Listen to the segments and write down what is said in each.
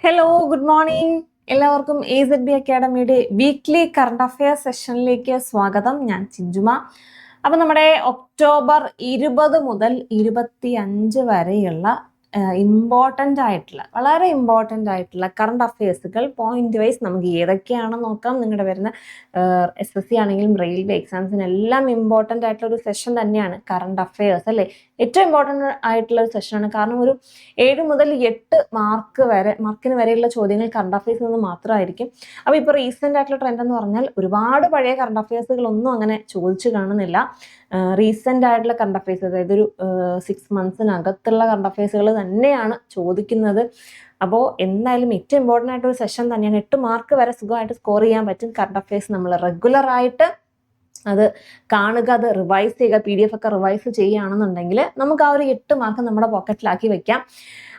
Hello good morning. എല്ലാവർക്കും AZB അക്കാഡമിയുടെ weekly current affair സെഷനിലേക്ക് സ്വാഗതം. ഞാൻ ചിഞ്ചുമ. അപ്പം നമ്മുടെ ഒക്ടോബർ 20 മുതൽ 25 വരെയുള്ള ഇമ്പോർട്ടൻ്റ് ആയിട്ടുള്ള വളരെ ഇമ്പോർട്ടൻ്റ് ആയിട്ടുള്ള കറണ്ട് അഫെയർസുകൾ പോയിന്റ് വൈസ് നമുക്ക് ഏതൊക്കെയാണെന്ന് നോക്കാം. നിങ്ങളുടെ വരുന്ന SSC ആണെങ്കിലും റെയിൽവേ എക്സാംസിനെല്ലാം ഇമ്പോർട്ടൻ്റ് ആയിട്ടുള്ള ഒരു സെഷൻ തന്നെയാണ് കറണ്ട് അഫെയർസ് അല്ലേ. ഏറ്റവും ഇമ്പോർട്ടൻ്റ് ആയിട്ടുള്ള ഒരു സെഷനാണ്. കാരണം ഒരു 7 മുതൽ 8 മാർക്കിന് വരെയുള്ള ചോദ്യങ്ങൾ കറണ്ട് അഫെയർസിൽ നിന്ന് മാത്രമായിരിക്കും. അപ്പോൾ ഇപ്പോൾ റീസെൻ്റ് ആയിട്ടുള്ള ട്രെൻഡ് എന്ന് പറഞ്ഞാൽ ഒരുപാട് പഴയ കറണ്ട് അഫെയർസുകളൊന്നും അങ്ങനെ ചോദിച്ചു കാണുന്നില്ല. റീസെൻ്റ് ആയിട്ടുള്ള കറണ്ട് അഫെയർസ്, അതായത് ഒരു 6 മന്ത്സിനകത്തുള്ള കറണ്ട് അഫെയർസുകൾ തന്നെയാണ് ചോദിക്കുന്നത്. അപ്പോൾ എന്തായാലും ഏറ്റവും ഇമ്പോർട്ടൻ്റ് ആയിട്ടൊരു സെഷൻ തന്നെയാണ്. 8 മാർക്ക് വരെ സുഖമായിട്ട് സ്കോർ ചെയ്യാൻ പറ്റും. കറണ്ട് അഫെയർസ് നമ്മൾ റെഗുലറായിട്ട് അത് കാണുക, അത് റിവൈസ് ചെയ്യുക. PDF ഒക്കെ റിവൈസ് ചെയ്യുകയാണെന്നുണ്ടെങ്കിൽ നമുക്ക് ആ ഒരു 8 മാർക്ക് നമ്മുടെ പോക്കറ്റിലാക്കി വെക്കാം.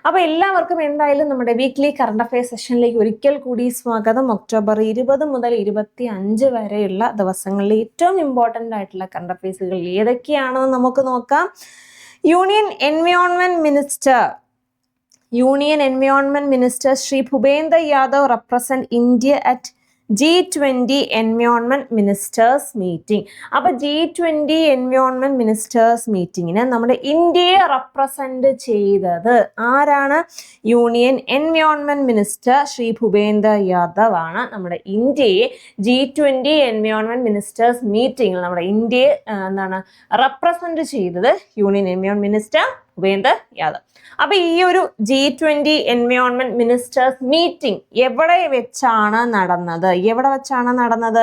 അപ്പോൾ എല്ലാവർക്കും എന്തായാലും നമ്മുടെ വീക്ക്ലി കറണ്ട് അഫെയർ സെഷനിലേക്ക് ഒരിക്കൽ കൂടി സ്വാഗതം. ഒക്ടോബർ 20 മുതൽ 25 വരെയുള്ള ദിവസങ്ങളിൽ ഏറ്റവും ഇമ്പോർട്ടൻ്റ് ആയിട്ടുള്ള കറണ്ട് അഫെയർസുകൾ ഏതൊക്കെയാണെന്ന് നമുക്ക് നോക്കാം. Union environment minister Shri Bhupender Yadav represent India at G20 environment ministers meeting. അപ്പോൾ G20 എൻവയോൺമെന്റ് മിനിസ്റ്റേഴ്സ് മീറ്റിങ്ങിന് നമ്മുടെ ഇന്ത്യയെ റെപ്രസെന്റ് ചെയ്തത് ആരാണ്? Union environment minister Shri Bhupender Yadav ആണ് നമ്മുടെ ഇന്ത്യയെ G20 എൻവയോൺമെന്റ് മിനിസ്റ്റേഴ്സ് മീറ്റിംഗിൽ നമ്മുടെ ഇന്ത്യയെ റെപ്രസെന്റ് ചെയ്തത് union environment minister Bhupender Yadav. അപ്പൊ ഈ ഒരു G20 എൻവയോൺമെന്റ് മിനിസ്റ്റേഴ്സ് മീറ്റിംഗ് എവിടെ വെച്ചാണ് നടന്നത്?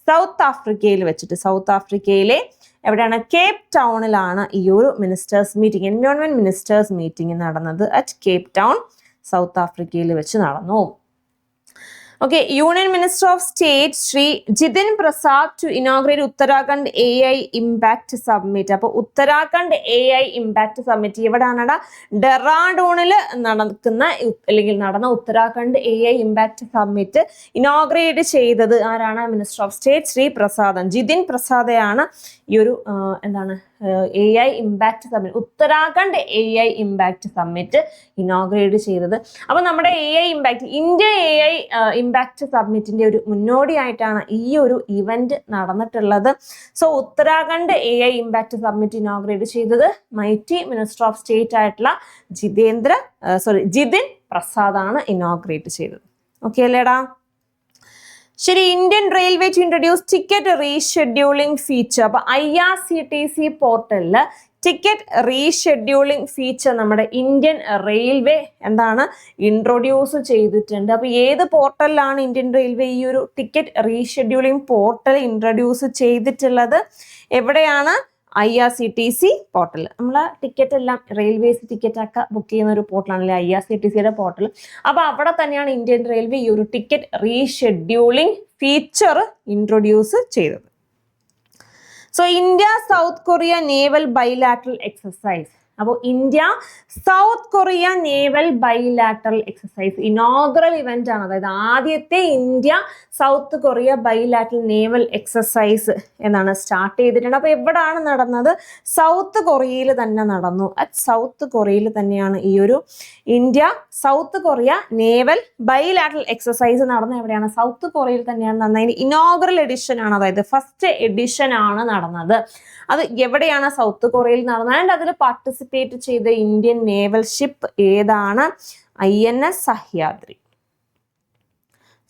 സൗത്ത് ആഫ്രിക്കയിൽ വെച്ചിട്ട്. സൗത്ത് ആഫ്രിക്കയിലെ എവിടെയാണ്? കേപ്പ് ടൗണിലാണ് ഈ ഒരു എൻവയോൺമെന്റ് മിനിസ്റ്റേഴ്സ് മീറ്റിംഗ് നടന്നത്. അറ്റ് കേപ്പ് ടൗൺ, സൗത്ത് ആഫ്രിക്കയിൽ വെച്ച് നടന്നു. Okay, Union Minister of State Shri Jitin Prasad to inaugurate Uttarakhand AI Impact Summit. അപ്പോൾ ഉത്തരാഖണ്ഡ് AI Impact Summit എവിടെയാണ്? ഡെറാഡൂണിൽ നടന്ന Uttarakhand AI Impact Summit inaugurate ചെയ്തത് ആരാണ്? Minister of state Shri Prasadan, Jitin പ്രസാദയാണ് ഈ ഒരു AI Impact Summit, Uttarakhand AI Impact Summit inaugurate ചെയ്തത്. അപ്പോൾ നമ്മുടെ ഇന്ത്യ AI Impact Summit-ന്റെ ഒരു മുന്നോടിയായിട്ടാണ് ഈ ഒരു ഇവന്റ് നടന്നിട്ടുള്ളത്. So Uttarakhand AI Impact Summit inaugurate ചെയ്തത് മൈറ്റി മിനിസ്റ്റർ ഓഫ് സ്റ്റേറ്റ് ആയിട്ടുള്ള ജിതിൻ പ്രസാദ് ആണ് ഇനോഗ്രേറ്റ് ചെയ്തത്. ഓക്കെ അല്ലേടാ? ശരി. Indian railway to introduce ticket rescheduling feature. അപ്പൊ IRCTC പോർട്ടലില് ടിക്കറ്റ് റീഷെഡ്യൂളിംഗ് ഫീച്ചർ നമ്മുടെ ഇന്ത്യൻ റെയിൽവേ ഇൻട്രൊഡ്യൂസ് ചെയ്തിട്ടുണ്ട്. അപ്പൊ ഏത് പോർട്ടലിലാണ് ഇന്ത്യൻ റെയിൽവേ ഈ ഒരു ടിക്കറ്റ് റീഷെഡ്യൂളിംഗ് പോർട്ടൽ ഇൻട്രൊഡ്യൂസ് ചെയ്തിട്ടുള്ളത്? എവിടെയാണ്? IRCTC portal. നമ്മൾ ടിക്കറ്റ് എല്ലാം റെയിൽവേസ് ടിക്കറ്റ് ഒക്കെ ബുക്ക് ചെയ്യുന്ന ഒരു പോർട്ടലാണല്ലേ IRCTCയുടെ പോർട്ടൽ. അപ്പൊ അവിടെ തന്നെയാണ് ഇന്ത്യൻ റെയിൽവേ ഈ ഒരു ടിക്കറ്റ് റീഷെഡ്യൂളിംഗ് ഫീച്ചർ ഇൻട്രൊഡ്യൂസ് ചെയ്തത്. So India South Korea naval bilateral exercise. അപ്പോൾ India South Korea naval bilateral exercise inaugural event ആണ്. അതായത് ആദ്യത്തെ India South Korea bilateral naval exercise start ചെയ്തിട്ടുണ്ട്. അപ്പോൾ എവിടെയാണ് നടന്നത്? സൗത്ത് കൊറിയയിൽ തന്നെ നടന്നു. സൗത്ത് കൊറിയയിൽ തന്നെയാണ് ഈ ഒരു India South Korea naval bilateral exercise നടന്നത്. എവിടെയാണ്? സൗത്ത് കൊറിയയിൽ തന്നെയാണ് നടന്നത്. ഇനോഗ്രൽ എഡിഷൻ ആണ്, അതായത് ഫസ്റ്റ് എഡിഷൻ ആണ് നടന്നത്. അത് എവിടെയാണ്? സൗത്ത് കൊറിയയിൽ നടന്നത്. ആൻഡ് അതിൽ പാർട്ടിസിപ്പേറ്റ് ചെയ്ത ഇന്ത്യൻ നേവൽ ഷിപ്പ് ഏതാണ്? INS സഹ്യാദ്രി.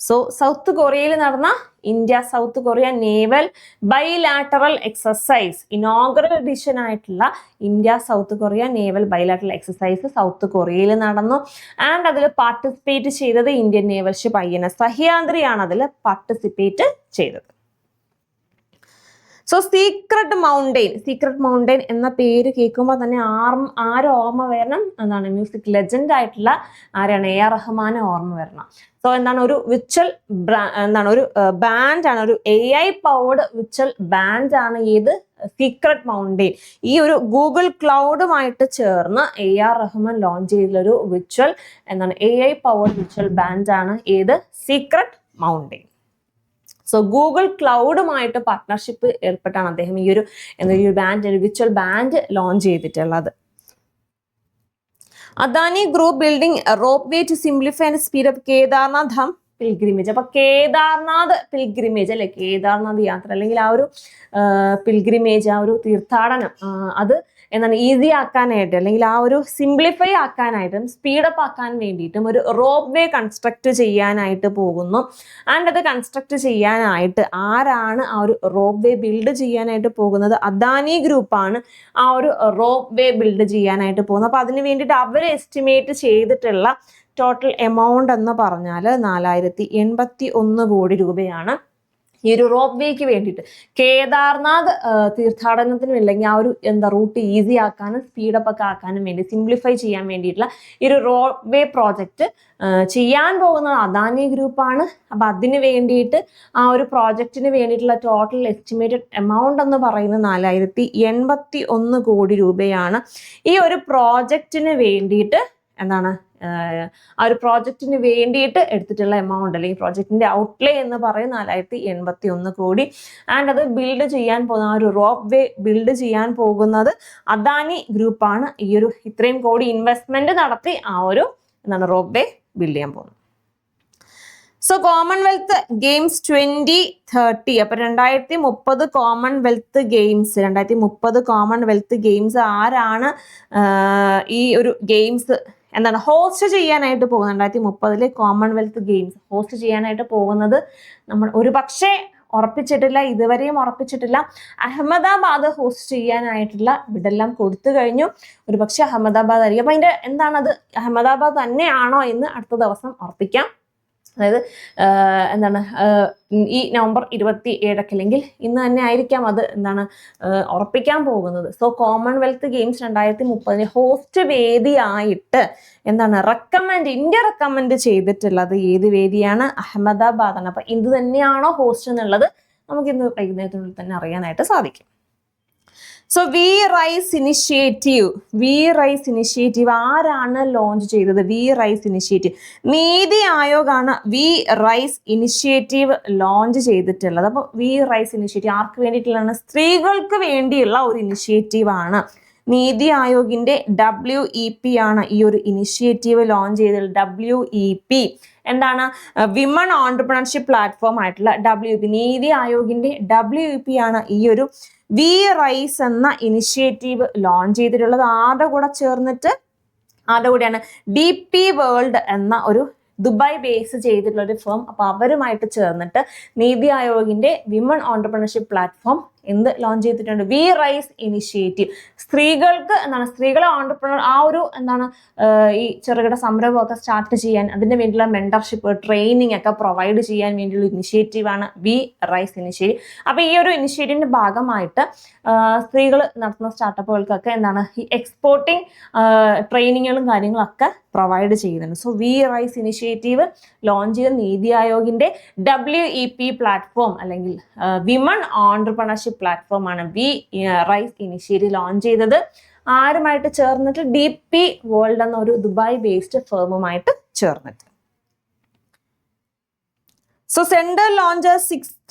സോ സൗത്ത് കൊറിയയിൽ നടന്ന India South Korea naval bilateral exercise inaugural edition ആയിട്ടുള്ള India South Korea naval bilateral exercise South കൊറിയയിൽ നടന്നു. ആൻഡ് അതിൽ പാർട്ടിസിപ്പേറ്റ് ചെയ്തത് ഇന്ത്യൻ നേവൽ ഷിപ്പ് INS സഹ്യാദ്രിയാണ് അതിൽ പാർട്ടിസിപ്പേറ്റ് ചെയ്തത്. സോ സീക്രട്ട് മൗണ്ടെയിൻ എന്ന പേര് കേൾക്കുമ്പോൾ തന്നെ ആര് ഓർമ്മ വരണം? മ്യൂസിക് ലെജൻഡ് ആയിട്ടുള്ള ആരാണ്? AR റഹ്മാൻ ഓർമ്മ വരണം. സോ ഒരു വിർച്വൽ ഒരു ബാൻഡാണ്, ഒരു AI പവർഡ് വിർച്വൽ ബാൻഡാണ് ഏത്? Secret mountain. ഈ ഒരു ഗൂഗിൾ ക്ലൗഡുമായിട്ട് ചേർന്ന് AR റഹ്മാൻ ലോഞ്ച് ചെയ്തിട്ടുള്ള ഒരു വിർച്വൽ AI പവർഡ് വിർച്വൽ ബാൻഡാണ് ഏത്? Secret mountain. സോ ഗൂഗിൾ ക്ലൗഡുമായിട്ട് പാർട്ട്ണർഷിപ്പ് ഏർപ്പെട്ടാണ് അദ്ദേഹം ഈ ഒരു വിർച്വൽ ബാൻഡ് ലോഞ്ച് ചെയ്തിട്ടുള്ളത്. Adani group building ropeway to simplify and speed up Kedarnath Dham pilgrimage. അപ്പൊ കേദാർനാഥ് പിൽഗ്രിമേജ് അല്ലെ, കേദാർനാഥ് യാത്ര അല്ലെങ്കിൽ ആ ഒരു പിൽഗ്രിമേജ്, ആ ഒരു തീർത്ഥാടനം, അത് എന്താണ് ഈസി ആക്കാനായിട്ട് അല്ലെങ്കിൽ ആ ഒരു സിംപ്ലിഫൈ ആക്കാനായിട്ടും സ്പീഡപ്പ് ആക്കാൻ വേണ്ടിയിട്ടും ഒരു റോപ്പ് വേ കൺസ്ട്രക്ട് ചെയ്യാനായിട്ട് പോകുന്നു. ആൻഡ് അത് കൺസ്ട്രക്ട് ചെയ്യാനായിട്ട് ആരാണ് ആ ഒരു റോപ്പ് വേ ബിൽഡ് ചെയ്യാനായിട്ട് പോകുന്നത്? അദാനി ഗ്രൂപ്പാണ് ആ ഒരു റോപ്പ് വേ ബിൽഡ് ചെയ്യാനായിട്ട് പോകുന്നത്. അപ്പൊ അതിന് വേണ്ടിയിട്ട് അവർ എസ്റ്റിമേറ്റ് ചെയ്തിട്ടുള്ള ടോട്ടൽ എമൗണ്ട് എന്ന് പറഞ്ഞാൽ 4081 കോടി രൂപയാണ് ഈ ഒരു റോപ്പ് വേക്ക് വേണ്ടിയിട്ട്. കേദാർനാഥ് തീർത്ഥാടനത്തിനും ഇല്ലെങ്കിൽ ആ ഒരു റൂട്ട് ഈസി ആക്കാനും സ്പീഡപ്പ് ഒക്കെ ആക്കാനും വേണ്ടി, സിംപ്ലിഫൈ ചെയ്യാൻ വേണ്ടിയിട്ടുള്ള ഈ ഒരു റോപ്പ് വേ പ്രോജക്റ്റ് ചെയ്യാൻ പോകുന്നത് അദാനി ഗ്രൂപ്പാണ്. അപ്പൊ അതിന് വേണ്ടിയിട്ട് ആ ഒരു പ്രോജക്റ്റിന് വേണ്ടിയിട്ടുള്ള ടോട്ടൽ എസ്റ്റിമേറ്റഡ് എമൗണ്ട് എന്ന് പറയുന്നത് 4081 കോടി രൂപയാണ്. ഈ ഒരു പ്രോജക്റ്റിന് വേണ്ടിയിട്ട് എന്താണ് ആ ഒരു പ്രോജക്റ്റിന് വേണ്ടിയിട്ട് എടുത്തിട്ടുള്ള എമൗണ്ട് അല്ലെങ്കിൽ പ്രോജക്റ്റിന്റെ ഔട്ട്ലേ എന്ന് പറയുന്നത് 4081 കോടി. ആൻഡ് അത് ബിൽഡ് ചെയ്യാൻ പോകുന്ന ആ ഒരു റോപ്പ് വേ ബിൽഡ് ചെയ്യാൻ പോകുന്നത് അദാനി ഗ്രൂപ്പാണ്. ഈ ഒരു ഇത്രയും കോടി ഇൻവെസ്റ്റ്മെന്റ് നടത്തി ആ ഒരു റോപ്പ് വേ ബിൽഡ് ചെയ്യാൻ പോകുന്നത്. സോ കോമൺവെൽത്ത് ഗെയിംസ് 2030, അപ്പൊ 2030 കോമൺവെൽത്ത് ഗെയിംസ്, 2030 കോമൺവെൽത്ത് ഗെയിംസ് ആരാണ് ഈ ഒരു ഗെയിംസ് ഹോസ്റ്റ് ചെയ്യാനായിട്ട് പോകുന്നത്? 2030 കോമൺവെൽത്ത് ഗെയിംസ് ഹോസ്റ്റ് ചെയ്യാനായിട്ട് പോകുന്നത് നമ്മൾ ഒരു പക്ഷേ ഉറപ്പിച്ചിട്ടില്ല, ഇതുവരെയും ഉറപ്പിച്ചിട്ടില്ല. അഹമ്മദാബാദ് ഹോസ്റ്റ് ചെയ്യാനായിട്ടുള്ള ഇതെല്ലാം കൊടുത്തു കഴിഞ്ഞു. ഒരു പക്ഷെ അഹമ്മദാബാദ് ആയിരിക്കും. അപ്പൊ അതിന്റെ അത് അഹമ്മദാബാദ് തന്നെയാണോ എന്ന് അടുത്ത ദിവസം ഉറപ്പിക്കാം. അതായത് ഈ നവംബർ 27 അല്ലെങ്കിൽ ഇന്ന് തന്നെ ആയിരിക്കാം അത് ഉറപ്പിക്കാൻ പോകുന്നത്. സോ കോമൺവെൽത്ത് ഗെയിംസ് 2030 ഹോസ്റ്റ് വേദിയായിട്ട് ഇന്ത്യ റെക്കമെൻഡ് ചെയ്തിട്ടുള്ളത് ഏത് വേദിയാണ്? അഹമ്മദാബാദാണ്. അപ്പൊ ഇത് തന്നെയാണോ ഹോസ്റ്റ് എന്നുള്ളത് നമുക്ക് ഇന്ന് വൈകുന്നേരത്തിനുള്ളിൽ തന്നെ അറിയാനായിട്ട് സാധിക്കും. സോ വി റൈസ് ഇനിഷ്യേറ്റീവ് ആരാണ് ലോഞ്ച് ചെയ്തത്? വി റൈസ് ഇനിഷ്യേറ്റീവ് നീതി ആയോഗാണ് വി റൈസ് ഇനിഷ്യേറ്റീവ് ലോഞ്ച് ചെയ്തിട്ടുള്ളത്. അപ്പോൾ വി റൈസ് ഇനിഷ്യേറ്റീവ് ആർക്ക് വേണ്ടിയിട്ടുള്ളതാണ്? സ്ത്രീകൾക്ക് വേണ്ടിയുള്ള ഒരു ഇനിഷ്യേറ്റീവ് ആണ്. നീതി ആയോഗിന്റെ WEP ആണ് ഈ ഒരു ഇനിഷ്യേറ്റീവ് ലോഞ്ച് ചെയ്തത്. WEP വിമൺ ഓൺട്രപ്രണർഷിപ്പ് പ്ലാറ്റ്ഫോം ആയിട്ടുള്ള WEP, നീതി ആയോഗിന്റെ WEP ആണ് ഈ ഒരു വി റൈസ് എന്ന ഇനിഷ്യേറ്റീവ് ലോഞ്ച് ചെയ്തിട്ടുള്ളത്. ആരുടെ കൂടെയാണ്? DP വേൾഡ് എന്ന ഒരു ദുബായ് ബേസ് ചെയ്തിട്ടുള്ള ഒരു ഫേം. അപ്പൊ അവരുമായിട്ട് ചേർന്നിട്ട് നീതി ആയോഗിന്റെ വിമൺ ഓൺട്രപ്രണർഷിപ്പ് പ്ലാറ്റ്ഫോം ലോഞ്ച് ചെയ്തിട്ടുണ്ട്. വി റൈസ് ഇനിഷ്യേറ്റീവ് സ്ത്രീകൾക്ക് സ്ത്രീകളെ ഓൺട്രപ്രണർ ആ ഒരു ഈ ചെറുകിട സംരംഭമൊക്കെ സ്റ്റാർട്ട് ചെയ്യാൻ അതിന് വേണ്ടിയുള്ള മെന്റർഷിപ്പ് ട്രെയിനിങ് ഒക്കെ പ്രൊവൈഡ് ചെയ്യാൻ വേണ്ടിയുള്ള ഇനിഷ്യേറ്റീവാണ് വി റൈസ് ഇനിഷ്യേറ്റീവ്. അപ്പൊ ഈ ഒരു ഇനിഷ്യേറ്റീവിന്റെ ഭാഗമായിട്ട് സ്ത്രീകൾ നടത്തുന്ന സ്റ്റാർട്ടപ്പുകൾക്കൊക്കെ ഈ എക്സ്പോർട്ടിങ് ട്രെയിനിങ്ങുകളും കാര്യങ്ങളൊക്കെ പ്രൊവൈഡ് ചെയ്യുന്നുണ്ട്. So we rise initiative launch ചെയ്ത നീതി ആയോഗിന്റെ WEP പ്ലാറ്റ്ഫോം അല്ലെങ്കിൽ വിമൺ ഓൺട്രപ്രണർഷിപ്പ് പ്ലാറ്റ്ഫോം ആണ് വി റൈസ് ഇനിഷ്യേറ്റീവ് ലോഞ്ച് ചെയ്തത്. ആരുമായിട്ട് ചേർന്നിട്ട്? DP വേൾഡ് എന്ന ഒരു ദുബായ് ബേസ്ഡ് ഫേമുമായിട്ട് ചേർന്നിട്ട്. So central launch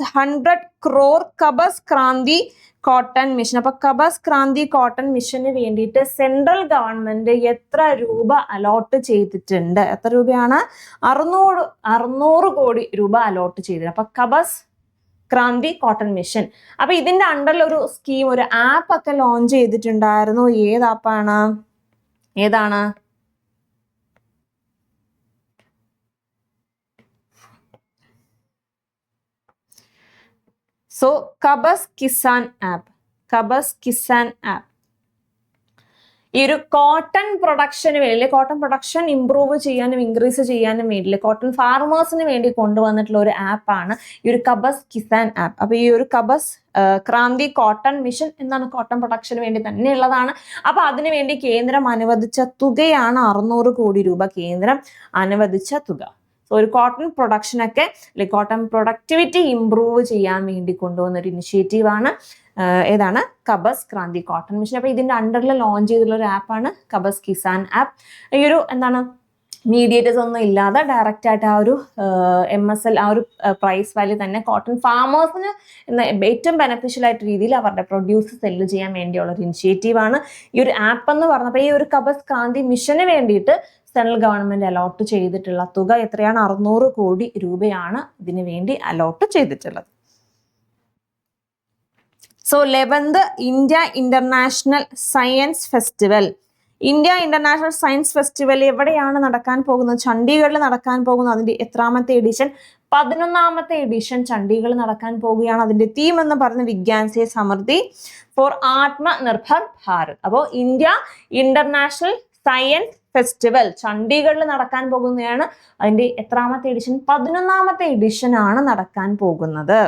600 crore Kapas Kranti cotton mission. അപ്പൊ കബസ് ക്രാന്തി കോട്ടൺ മിഷന് വേണ്ടിയിട്ട് സെൻട്രൽ ഗവൺമെന്റ് എത്ര രൂപ അലോട്ട് ചെയ്തിട്ടുണ്ട്? എത്ര രൂപയാണ്? 600 കോടി രൂപ അലോട്ട് ചെയ്തിട്ടുണ്ട്. അപ്പൊ കബസ് ക്രാന്തി കോട്ടൺ മിഷൻ. അപ്പൊ ഇതിന്റെ അണ്ടറിൽ ഒരു സ്കീം, ഒരു ആപ്പ് ഒക്കെ ലോഞ്ച് ചെയ്തിട്ടുണ്ടായിരുന്നു. ഏത് ആപ്പാണ്? ഏതാണ്? So Kapas Kisan app. ഈ ഒരു കോട്ടൺ പ്രൊഡക്ഷന് വേണ്ടി, കോട്ടൺ പ്രൊഡക്ഷൻ ഇംപ്രൂവ് ചെയ്യാനും ഇൻക്രീസ് ചെയ്യാനും വേണ്ടി കോട്ടൺ ഫാർമേഴ്സിന് വേണ്ടി കൊണ്ടുവന്നിട്ടുള്ള ഒരു ആപ്പാണ് ഈ ഒരു കബസ് കിസാൻ ആപ്പ്. അപ്പൊ ഈ ഒരു Kapas Kranti cotton mission cotton പ്രൊഡക്ഷന് വേണ്ടി തന്നെയുള്ളതാണ്. അപ്പൊ അതിനുവേണ്ടി കേന്ദ്രം അനുവദിച്ച തുകയാണ് 600 കോടി രൂപ കേന്ദ്രം അനുവദിച്ച തുക. സോ ഒരു കോട്ടൺ പ്രൊഡക്ഷനൊക്കെ അല്ലെങ്കിൽ കോട്ടൺ പ്രൊഡക്ടിവിറ്റി ഇംപ്രൂവ് ചെയ്യാൻ വേണ്ടി കൊണ്ടുവന്ന ഒരു ഇനിഷ്യേറ്റീവാണ് ഏതാണ്? കബസ് ക്രാന്തി കോട്ടൺ മിഷൻ. അപ്പൊ ഇതിന്റെ അണ്ടറിൽ ലോഞ്ച് ചെയ്തിട്ടുള്ള ഒരു ആപ്പാണ് കബസ് കിസാൻ ആപ്പ്. ഈ ഒരു മീഡിയേറ്റേഴ്സ് ഒന്നും ഇല്ലാതെ ഡയറക്റ്റ് ആയിട്ട് ആ ഒരു MSL ആ ഒരു പ്രൈസ് വാല്യൂ തന്നെ കോട്ടൺ ഫാമേഴ്സിന് ഏറ്റവും ബെനിഫിഷ്യൽ ആയിട്ട് രീതിയിൽ അവരുടെ പ്രൊഡ്യൂസ് സെല്ല് ചെയ്യാൻ വേണ്ടിയുള്ള ഒരു ഇനിഷ്യേറ്റീവ് ആണ് ഈ ഒരു ആപ്പ് എന്ന് പറഞ്ഞപ്പോൾ. ഈ ഒരു കബസ് ക്രാന്തി മിഷന് വേണ്ടിയിട്ട് സെൻട്രൽ ഗവൺമെന്റ് അലോട്ട് ചെയ്തിട്ടുള്ള തുക എത്രയാണ്? 600 കോടി രൂപയാണ് ഇതിനു വേണ്ടി അലോട്ട് ചെയ്തിട്ടുള്ളത്. So 11th India international science festival. India international science festival എവിടെയാണ് നടക്കാൻ പോകുന്നത്? ചണ്ഡീഗഡിൽ നടക്കാൻ പോകുന്നത്. അതിന്റെ എത്രാമത്തെ എഡിഷൻ? 11ാമത്തെ എഡിഷൻ ചണ്ഡീഗഡിൽ നടക്കാൻ പോവുകയാണ്. അതിന്റെ തീം എന്ന് പറഞ്ഞ വിജ്ഞാൻ സേ സമൃദ്ധി ഫോർ ആത്മനിർഭർ ഭാരത്. അപ്പോൾ ഇന്ത്യ ഇന്റർനാഷണൽ സയൻസ് ഫെസ്റ്റിവൽ ചണ്ഡീഗഡിൽ നടക്കാൻ പോകുന്നതാണ്. അതിന്റെ എത്രാമത്തെ എഡിഷൻ? 11ാമത്തെ എഡിഷൻ ആണ് നടക്കാൻ പോകുന്നത്.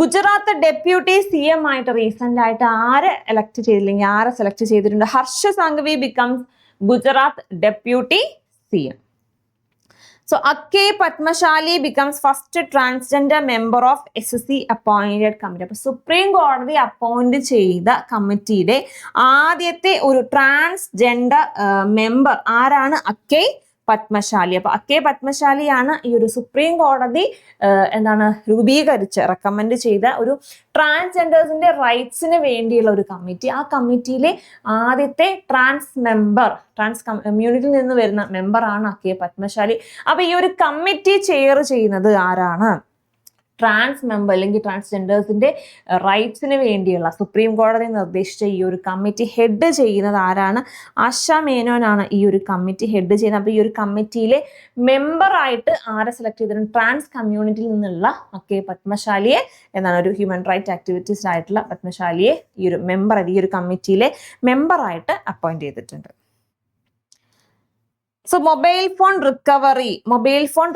ഗുജറാത്ത് ഡെപ്യൂട്ടി CM ആയിട്ട് റീസെന്റ് ആയിട്ട് ആരെ എലക്ട് ചെയ്തില്ലെങ്കിൽ ആരെ സെലക്ട് ചെയ്തിട്ടുണ്ട്? Harsh Sanghavi becomes Gujarat deputy CM. So Akke Padmashali becomes first transgender member of SSC appointed committee. അപ്പോൾ സുപ്രീം കോടതി അപ്പോയിന്റ് ചെയ്ത കമ്മിറ്റിയുടെ ആദ്യത്തെ ഒരു ട്രാൻസ്ജെൻഡർ മെമ്പർ ആരാണ്? അക്കെ പത്മശാലി. അപ്പൊ അക്കെ പത്മശാലിയാണ് ഈ ഒരു സുപ്രീം കോടതി രൂപീകരിച്ച് റെക്കമെൻഡ് ചെയ്ത ഒരു ട്രാൻസ്ജെൻഡേഴ്സിന്റെ റൈറ്റ്സിന് വേണ്ടിയുള്ള ഒരു കമ്മിറ്റി. ആ കമ്മിറ്റിയിലെ ആദ്യത്തെ ട്രാൻസ് കമ്മ്യൂണിറ്റിയിൽ നിന്ന് വരുന്ന മെമ്പറാണ് അക്കെ പത്മശാലി. അപ്പൊ ഈ ഒരു കമ്മിറ്റി ചെയർ ചെയ്യുന്നത് ആരാണ്? ട്രാൻസ് മെമ്പർ അല്ലെങ്കിൽ ട്രാൻസ്ജെൻഡേഴ്സിന്റെ റൈറ്റ്സിന് വേണ്ടിയുള്ള സുപ്രീം കോടതി നിർദ്ദേശിച്ച ഈ ഒരു കമ്മിറ്റി ഹെഡ് ചെയ്യുന്നത് ആരാണ്? ആശ മേനോനാണ് ഈ ഒരു കമ്മിറ്റി ഹെഡ് ചെയ്യുന്നത്. അപ്പോൾ ഈ ഒരു കമ്മിറ്റിയിലെ മെമ്പറായിട്ട് ആരെ സെലക്ട് ചെയ്തിട്ടുണ്ട്? ട്രാൻസ് കമ്മ്യൂണിറ്റിയിൽ നിന്നുള്ള അക്കെ പത്മശാലിയെ ഒരു ഹ്യൂമൻ റൈറ്റ് ആക്ടിവിറ്റീസ് ആയിട്ടുള്ള പത്മശാലിയെ ഈ ഒരു കമ്മിറ്റിയിലെ മെമ്പറായിട്ട് അപ്പോയിന്റ് ചെയ്തിട്ടുണ്ട്. സോ മൊബൈൽ ഫോൺ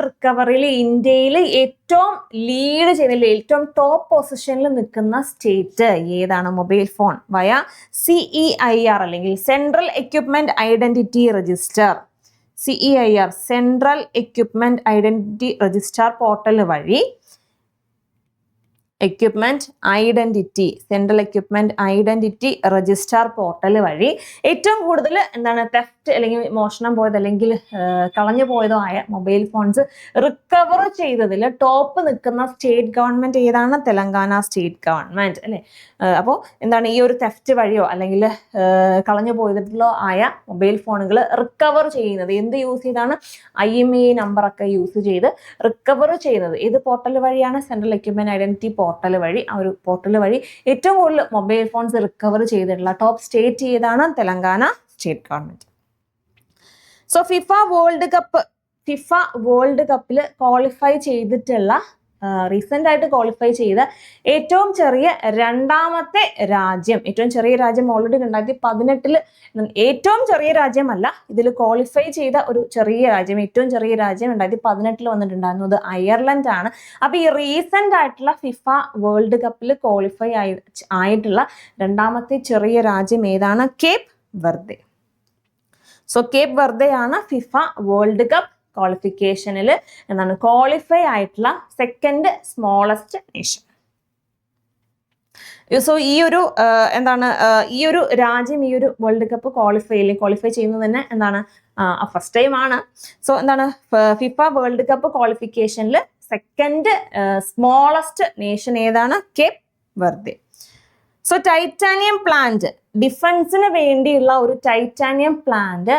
റിക്കവറിയിൽ ഇന്ത്യയിൽ ഏറ്റവും ലീഡ് ചെയ്യുന്ന ഏറ്റവും ടോപ്പ് പൊസിഷനിൽ നിൽക്കുന്ന സ്റ്റേറ്റ് ഏതാണ്? മൊബൈൽ ഫോൺ വയ CEIR അല്ലെങ്കിൽ central equipment identity register. CEIR central equipment identity register portal വഴി central equipment identity register portal വഴി ഏറ്റവും കൂടുതൽ തെഫ്റ്റ് അല്ലെങ്കിൽ മോഷണം പോയത് അല്ലെങ്കിൽ കളഞ്ഞു പോയതോ ആയ മൊബൈൽ ഫോൺസ് റിക്കവർ ചെയ്തതിൽ ടോപ്പ് നിൽക്കുന്ന സ്റ്റേറ്റ് ഗവൺമെന്റ് ഏതാണ്? തെലങ്കാന സ്റ്റേറ്റ് ഗവൺമെന്റ് അല്ലെ. അപ്പോൾ ഈ ഒരു തെഫ്റ്റ് വഴിയോ അല്ലെങ്കിൽ കളഞ്ഞു പോയതിലോ ആയ മൊബൈൽ ഫോണുകൾ റിക്കവർ ചെയ്യുന്നത് എന്ത് യൂസ് ചെയ്താണ്? IMEI നമ്പറൊക്കെ യൂസ് ചെയ്ത് റിക്കവർ ചെയ്യുന്നത് ഏത് പോർട്ടൽ വഴിയാണ്? സെൻട്രൽ എക്യുപ്മെന്റ് ഐഡന്റിറ്റി പോർട്ടൽ വഴി. ആ ഒരു പോർട്ടൽ വഴി ഏറ്റവും കൂടുതൽ മൊബൈൽ ഫോൺസ് റിക്കവർ ചെയ്തിട്ടുള്ള ടോപ്പ് സ്റ്റേറ്റ് ഏതാണ്? Telangana state government. So FIFA world കപ്പിൽ ക്വാളിഫൈ ചെയ്തിട്ടുള്ള റീസെന്റ് ആയിട്ട് ക്വാളിഫൈ ചെയ്ത ഏറ്റവും ചെറിയ രാജ്യം ഓൾറെഡി 2018 ഏറ്റവും ചെറിയ രാജ്യമല്ല, ഇതിൽ ക്വാളിഫൈ ചെയ്ത ഒരു ഏറ്റവും ചെറിയ രാജ്യം 2018 വന്നിട്ടുണ്ടായിരുന്നു. അത് അയർലൻഡ് ആണ്. അപ്പൊ ഈ റീസെന്റ് ആയിട്ടുള്ള ഫിഫ വേൾഡ് കപ്പിൽ ക്വാളിഫൈ ആയിട്ടുള്ള രണ്ടാമത്തെ ചെറിയ രാജ്യം ഏതാണ്? Cape Verde. So Cape Verde ആണ് ഫിഫ വേൾഡ് കപ്പ് ക്വാളിഫിക്കേഷനിൽ ക്വാളിഫൈ ആയിട്ടുള്ള സെക്കൻഡ് സ്മോളസ്റ്റ് നേഷൻ. സോ ഈ ഒരു രാജ്യം ഈ ഒരു വേൾഡ് കപ്പ് ക്വാളിഫൈ ചെയ്യുന്നത് തന്നെ ഫസ്റ്റ് ടൈം ആണ്. സോ ഫിഫ വേൾഡ് കപ്പ് ക്വാളിഫിക്കേഷനിൽ സെക്കൻഡ് സ്മോളസ്റ്റ് നേഷൻ ഏതാണ്? Cape Verde. So titanium plant, ഡിഫൻസിന് വേണ്ടിയുള്ള ഒരു ടൈറ്റാനിയം പ്ലാന്റ്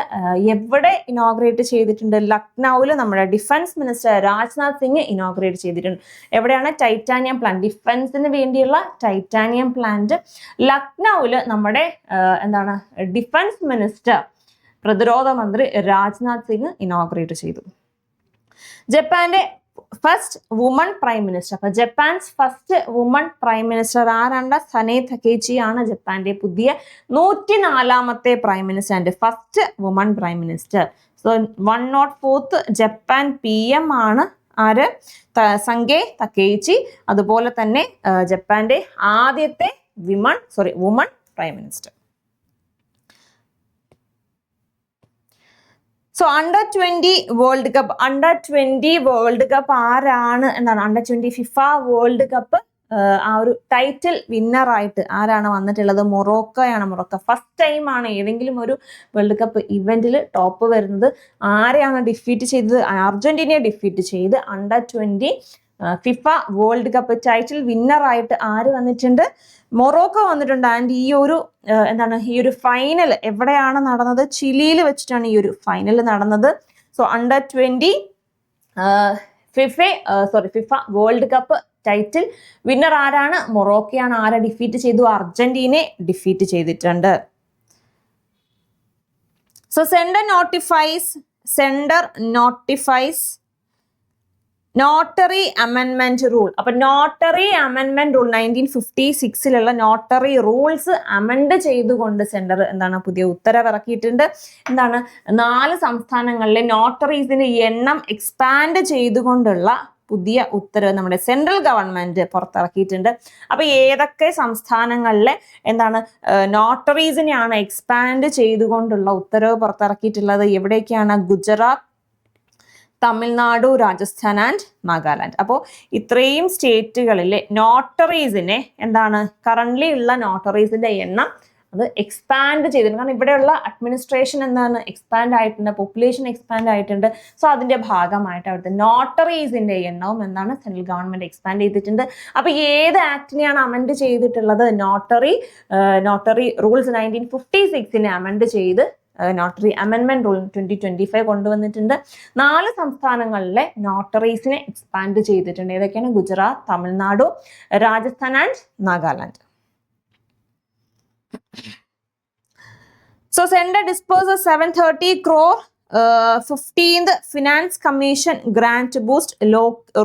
എവിടെ ഇനോഗ്രേറ്റ് ചെയ്തിട്ടുണ്ട്? ലക്നൌവിൽ നമ്മുടെ defence minister Rajnath Singh inaugurate ചെയ്തിട്ടുണ്ട്. എവിടെയാണ് ടൈറ്റാനിയം പ്ലാന്റ്? ഡിഫൻസിന് വേണ്ടിയുള്ള ടൈറ്റാനിയം പ്ലാന്റ് ലക്നൌവിൽ നമ്മുടെ ഡിഫൻസ് മിനിസ്റ്റർ പ്രതിരോധ മന്ത്രി രാജ്നാഥ് സിംഗ് ഇനോഗ്രേറ്റ് ചെയ്തു. ജപ്പാന്റെ ഫസ്റ്റ് വുമൺ പ്രൈം മിനിസ്റ്റർ. അപ്പൊ Japan's first woman prime minister ആരാണ്ട? സനെ തകേച്ചി ആണ് ജപ്പാന്റെ പുതിയ 104ാമത്തെ prime minister and first woman prime minister. So 104th Japan PM ആണ് ആര്? Sanae Takaichi. അതുപോലെ തന്നെ ജപ്പാന്റെ ആദ്യത്തെ woman prime minister. So under-20 World Cup ആരാണ് Under-20 ഫിഫ വേൾഡ് കപ്പ് ആ ഒരു ടൈറ്റിൽ വിന്നറായിട്ട് ആരാണ് വന്നിട്ടുള്ളത്? മൊറോക്കോയാണ്. മൊറോക്കോ ഫസ്റ്റ് ടൈമാണ് ഏതെങ്കിലും ഒരു വേൾഡ് കപ്പ് ഇവന്റിൽ ടോപ്പ് വരുന്നത്. ആരെയാണ് ഡിഫീറ്റ് ചെയ്തത്? അർജന്റീനയെ ഡിഫീറ്റ് ചെയ്ത് അണ്ടർ-20 ഫിഫ വേൾഡ് കപ്പ് ടൈറ്റിൽ വിന്നറായിട്ട് ആര് വന്നിട്ടുണ്ട്? മൊറോക്കോ വന്നിട്ടുണ്ട്. ആൻഡ് ഈ ഒരു ഈ ഒരു ഫൈനൽ എവിടെയാണ് നടന്നത്? ചിലിയിൽ വെച്ചിട്ടാണ് ഈ ഒരു ഫൈനൽ നടന്നത്. സോ അണ്ടർ-20 FIFA World Cup title winner ആരാണ്? മൊറോക്കോയാണ്. ആരെ ഡിഫീറ്റ് ചെയ്തു? അർജന്റീനയെ ഡിഫീറ്റ് ചെയ്തിട്ടുണ്ട്. സോ സെൻഡർ നോട്ടിഫൈസ് നോട്ടറി അമെൻമെന്റ് റൂൾ. അപ്പൊ നോട്ടറി അമെൻമെന്റ് റൂൾ 1956 നോട്ടറി റൂൾസ് അമെൻഡ് ചെയ്തുകൊണ്ട് സെൻഡർ പുതിയ ഉത്തരവ് ഇറക്കിയിട്ടുണ്ട്. 4 സംസ്ഥാനങ്ങളിലെ നോട്ടറീസിന്റെ എണ്ണം എക്സ്പാൻഡ് ചെയ്തുകൊണ്ടുള്ള പുതിയ ഉത്തരവ് നമ്മുടെ സെൻട്രൽ ഗവൺമെന്റ് പുറത്തിറക്കിയിട്ടുണ്ട്. അപ്പൊ ഏതൊക്കെ സംസ്ഥാനങ്ങളിലെ നോട്ടറീസിനെയാണ് എക്സ്പാൻഡ് ചെയ്തുകൊണ്ടുള്ള ഉത്തരവ് പുറത്തിറക്കിയിട്ടുള്ളത്? എവിടേക്കാണ്? ഗുജറാത്ത്, തമിഴ്നാടു, രാജസ്ഥാൻ ആൻഡ് നാഗാലാൻഡ്. അപ്പോൾ ഇത്രയും സ്റ്റേറ്റുകളിലെ നോട്ടറീസിനെ കറന്റ് ഉള്ള നോട്ടറീസിന്റെ എണ്ണം അത് എക്സ്പാൻഡ് ചെയ്തിട്ടുണ്ട്. കാരണം ഇവിടെയുള്ള അഡ്മിനിസ്ട്രേഷൻ എക്സ്പാൻഡ് ആയിട്ടുണ്ട്, പോപ്പുലേഷൻ എക്സ്പാൻഡ് ആയിട്ടുണ്ട്. സോ അതിന്റെ ഭാഗമായിട്ട് അവിടുത്തെ നോട്ടറീസിന്റെ എണ്ണവും സെൻട്രൽ ഗവൺമെന്റ് എക്സ്പാൻഡ് ചെയ്തിട്ടുണ്ട്. അപ്പൊ ഏത് ആക്ടിനെയാണ് അമെൻഡ് ചെയ്തിട്ടുള്ളത്? നോട്ടറി റൂൾസ് 1956 അമെൻഡ് ചെയ്ത് നോട്ടറി അമെൻമെന്റ് റൂൾ 2025 കൊണ്ടുവന്നിട്ടുണ്ട്. 4 സംസ്ഥാനങ്ങളിലെ നോട്ടറീസിനെ എക്സ്പാൻഡ് ചെയ്തിട്ടുണ്ട്. ഏതൊക്കെയാണ്? Gujarat, Tamil Nadu, Rajasthan and Nagaland. So Center disperses 730 crore 15th Finance Commission grant to boost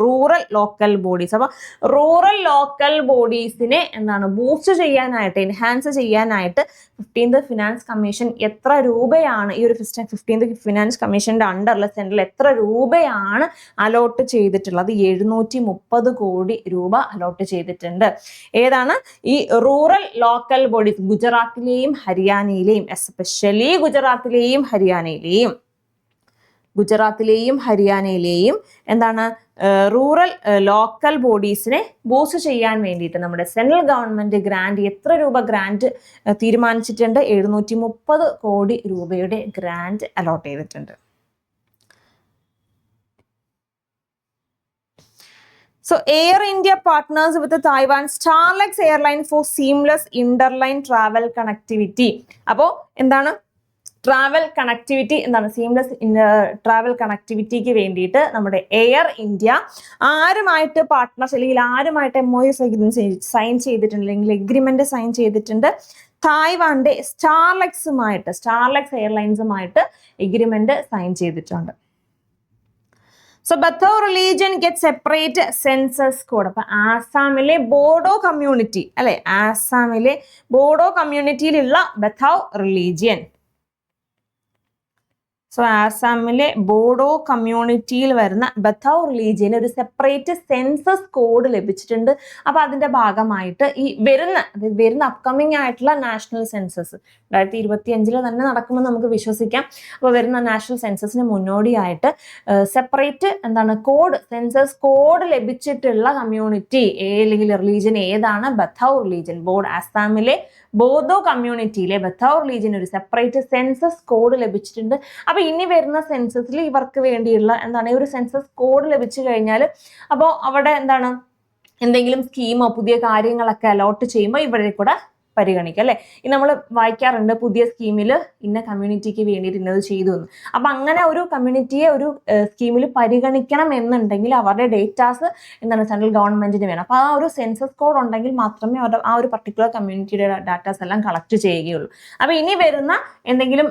rural local bodies. അപ്പോൾ റൂറൽ ലോക്കൽ ബോഡീസിനെ ബൂസ്റ്റ് ചെയ്യാനായിട്ട്, എൻഹാൻസ് ചെയ്യാനായിട്ട് 15th ഫിനാൻസ് കമ്മീഷൻ എത്ര രൂപയാണ് ഈ ഒരു 15th ഫിനാൻസ് കമ്മീഷന്റെ അണ്ടറിൽ സെൻട്രൽ എത്ര രൂപയാണ് അലോട്ട് ചെയ്തിട്ടുള്ളത്? 730 കോടി രൂപ അലോട്ട് ചെയ്തിട്ടുണ്ട്. ഏതാണ് ഈ റൂറൽ ലോക്കൽ ബോഡീസ്? ഗുജറാത്തിലെയും ഹരിയാനയിലെയും, എസ്പെഷ്യലി ഗുജറാത്തിലെയും ഹരിയാനയിലെയും റൂറൽ ലോക്കൽ ബോഡീസിനെ ബൂസ്റ്റ് ചെയ്യാൻ വേണ്ടിയിട്ട് നമ്മുടെ സെൻട്രൽ ഗവൺമെന്റ് എത്ര രൂപ ഗ്രാന്റ് തീരുമാനിച്ചിട്ടുണ്ട്? 730 കോടി രൂപയുടെ ഗ്രാന്റ് അലോട്ട് ചെയ്തിട്ടുണ്ട്. So Air India partners with the Taiwan Starlux Airline for seamless interline travel connectivity. അപ്പോൾ ട്രാവൽ കണക്ടിവിറ്റി സീംലെസ് ട്രാവൽ കണക്ടിവിറ്റിക്ക് വേണ്ടിയിട്ട് നമ്മുടെ എയർ ഇന്ത്യ ആരുമായിട്ട് പാർട്ട്ണർഷിപ്പ് അല്ലെങ്കിൽ ആരുമായിട്ട് MOU സൈൻ ചെയ്തിട്ടുണ്ട്, അല്ലെങ്കിൽ എഗ്രിമെന്റ് സൈൻ ചെയ്തിട്ടുണ്ട്? തായ്വാന്റെ സ്റ്റാർലക്സ് എയർലൈൻസുമായിട്ട് എഗ്രിമെന്റ് സൈൻ ചെയ്തിട്ടുണ്ട്. So Bathou religion get separate census code. അപ്പൊ ആസാമിലെ ബോഡോ കമ്മ്യൂണിറ്റി ആസാമിലെ ബോഡോ കമ്മ്യൂണിറ്റിയിലുള്ള ബത്തൗ റിലീജിയൻ. സോ ആസാമിലെ ബോഡോ കമ്മ്യൂണിറ്റിയിൽ വരുന്ന ബത്തൗ റിലീജിയന് ഒരു സെപ്പറേറ്റ് സെൻസസ് കോഡ് ലഭിച്ചിട്ടുണ്ട്. അപ്പൊ അതിന്റെ ഭാഗമായിട്ട് ഈ വരുന്ന അപ്കമിങ് ആയിട്ടുള്ള നാഷണൽ സെൻസസ് 2025 തന്നെ നടക്കുമെന്ന് നമുക്ക് വിശ്വസിക്കാം. അപ്പോൾ വരുന്ന നാഷണൽ സെൻസസിന് മുന്നോടിയായിട്ട് സെപ്പറേറ്റ് സെൻസസ് കോഡ് ലഭിച്ചിട്ടുള്ള കമ്മ്യൂണിറ്റി അല്ലെങ്കിൽ റിലീജിയൻ ഏതാണ്? ബത്തൗ റിലീജിയൻ. ആസാമിലെ ബോഡോ കമ്മ്യൂണിറ്റിയിലെ ബത്തൗ റിലീജിയൻ ഒരു സെപ്പറേറ്റ് സെൻസസ് കോഡ് ലഭിച്ചിട്ടുണ്ട്. അപ്പൊ ഇനി വരുന്ന സെൻസസിൽ ഇവർക്ക് വേണ്ടിയുള്ള ഒരു സെൻസസ് കോഡ് ലഭിച്ചു കഴിഞ്ഞാൽ അപ്പോൾ അവിടെ എന്തെങ്കിലും സ്കീമോ പുതിയ കാര്യങ്ങളൊക്കെ അലോട്ട് ചെയ്യുമ്പോൾ ഇവരെ കൂടെ പരിഗണിക്കുക അല്ലെ. ഈ നമ്മൾ വായിക്കാറുണ്ട് പുതിയ സ്കീമിൽ ഇന്ന കമ്മ്യൂണിറ്റിക്ക് വേണ്ടിയിട്ട് ഇന്നത് ചെയ്തു എന്ന്. അപ്പൊ അങ്ങനെ ഒരു കമ്മ്യൂണിറ്റിയെ ഒരു സ്കീമിൽ പരിഗണിക്കണം എന്നുണ്ടെങ്കിൽ അവരുടെ ഡേറ്റാസ് സെൻട്രൽ ഗവൺമെന്റിന് വേണം. അപ്പൊ ആ ഒരു സെൻസസ് കോഡ് ഉണ്ടെങ്കിൽ മാത്രമേ അവരുടെ ആ ഒരു പർട്ടിക്കുലർ കമ്മ്യൂണിറ്റിയുടെ ഡാറ്റാസ് എല്ലാം കളക്ട് ചെയ്യുകയുള്ളൂ. അപ്പൊ ഇനി വരുന്ന എന്തെങ്കിലും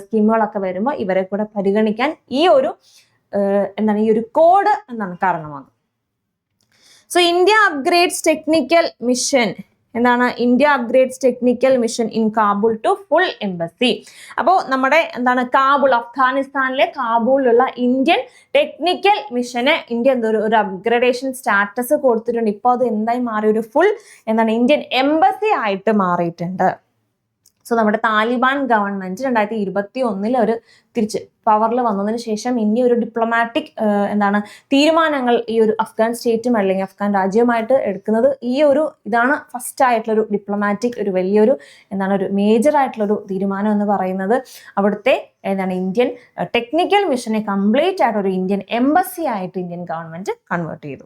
സ്കീമുകളൊക്കെ വരുമ്പോൾ ഇവരെ കൂടെ പരിഗണിക്കാൻ ഈ ഒരു കോഡ് കാരണമാകും. So India upgrades technical mission India upgrades technical mission in Kabul to full embassy. അപ്പോൾ നമ്മുടെ കാബൂൾ, അഫ്ഗാനിസ്ഥാനിലെ കാബൂളിലുള്ള ഇന്ത്യൻ ടെക്നിക്കൽ മിഷന് ഇന്ത്യ ഒരു അപ്ഗ്രേഡേഷൻ സ്റ്റാറ്റസ് കൊടുത്തിട്ടുണ്ട്. ഇപ്പോൾ അത് എന്തായി മാറി? ഒരു ഫുൾ ഇന്ത്യൻ എംബസി ആയിട്ട് മാറിയിട്ടുണ്ട്. സോ നമ്മുടെ താലിബാൻ ഗവൺമെന്റ് 2021 ഒരു തിരിച്ച് പവറിൽ വന്നതിന് ശേഷം ഇന്ത്യ ഒരു ഡിപ്ലോമാറ്റിക് തീരുമാനങ്ങൾ ഈ ഒരു അഫ്ഗാൻ സ്റ്റേറ്റും അല്ലെങ്കിൽ അഫ്ഗാൻ രാജ്യവുമായിട്ട് എടുക്കുന്നത് ഈ ഒരു ഇതാണ് ഫസ്റ്റ് ആയിട്ടുള്ളൊരു ഡിപ്ലോമാറ്റിക് ഒരു വലിയൊരു ഒരു മേജർ ആയിട്ടുള്ളൊരു തീരുമാനം എന്ന് പറയുന്നത്. അവിടുത്തെ ഇന്ത്യൻ ടെക്നിക്കൽ മിഷനെ കംപ്ലീറ്റ് ആയിട്ട് ഒരു ഇന്ത്യൻ എംബസി ആയിട്ട് ഇന്ത്യൻ ഗവൺമെന്റ് കൺവേർട്ട് ചെയ്തു.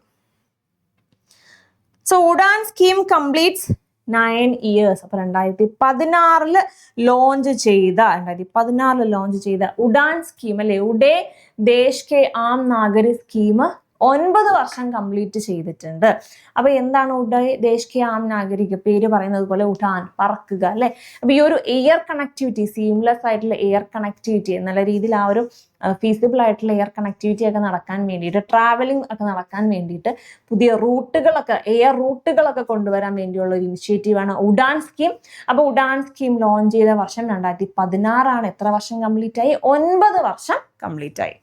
So Udan scheme completes 9 years. അപ്പോൾ 2016 ലോഞ്ച് ചെയ്ത ഉഡാൻ സ്കീം അല്ലെ, ഉഡേ ദേശ് കെ ആം നാഗരിക് സ്കീം 9 വർഷം കംപ്ലീറ്റ് ചെയ്തിട്ടുണ്ട്. അപ്പൊ എന്താണ് ഉഡേ ദേശ് കെ ആം നാഗരിക്? പേര് പറയുന്നത് പോലെ ഉഡാൻ, പറക്കുക അല്ലെ. അപ്പൊ ഈ ഒരു എയർ കണക്ടിവിറ്റി, സീംലെസ് ആയിട്ടുള്ള എയർ കണക്ടിവിറ്റി എന്നുള്ള രീതിയിൽ ആ ഒരു ഫീസിബിൾ ആയിട്ടുള്ള എയർ കണക്ടിവിറ്റി ഒക്കെ നടക്കാൻ വേണ്ടിയിട്ട്, ട്രാവലിംഗ് ഒക്കെ നടക്കാൻ വേണ്ടിയിട്ട് പുതിയ റൂട്ടുകളൊക്കെ, എയർ റൂട്ടുകളൊക്കെ കൊണ്ടുവരാൻ വേണ്ടിയുള്ള ഒരു ഇനിഷ്യേറ്റീവാണ് ഉഡാൻ സ്കീം. അപ്പൊ ഉഡാൻ സ്കീം ലോഞ്ച് ചെയ്ത വർഷം 2016 എത്ര വർഷം കംപ്ലീറ്റ് ആയി? 9 വർഷം കംപ്ലീറ്റ് ആയി.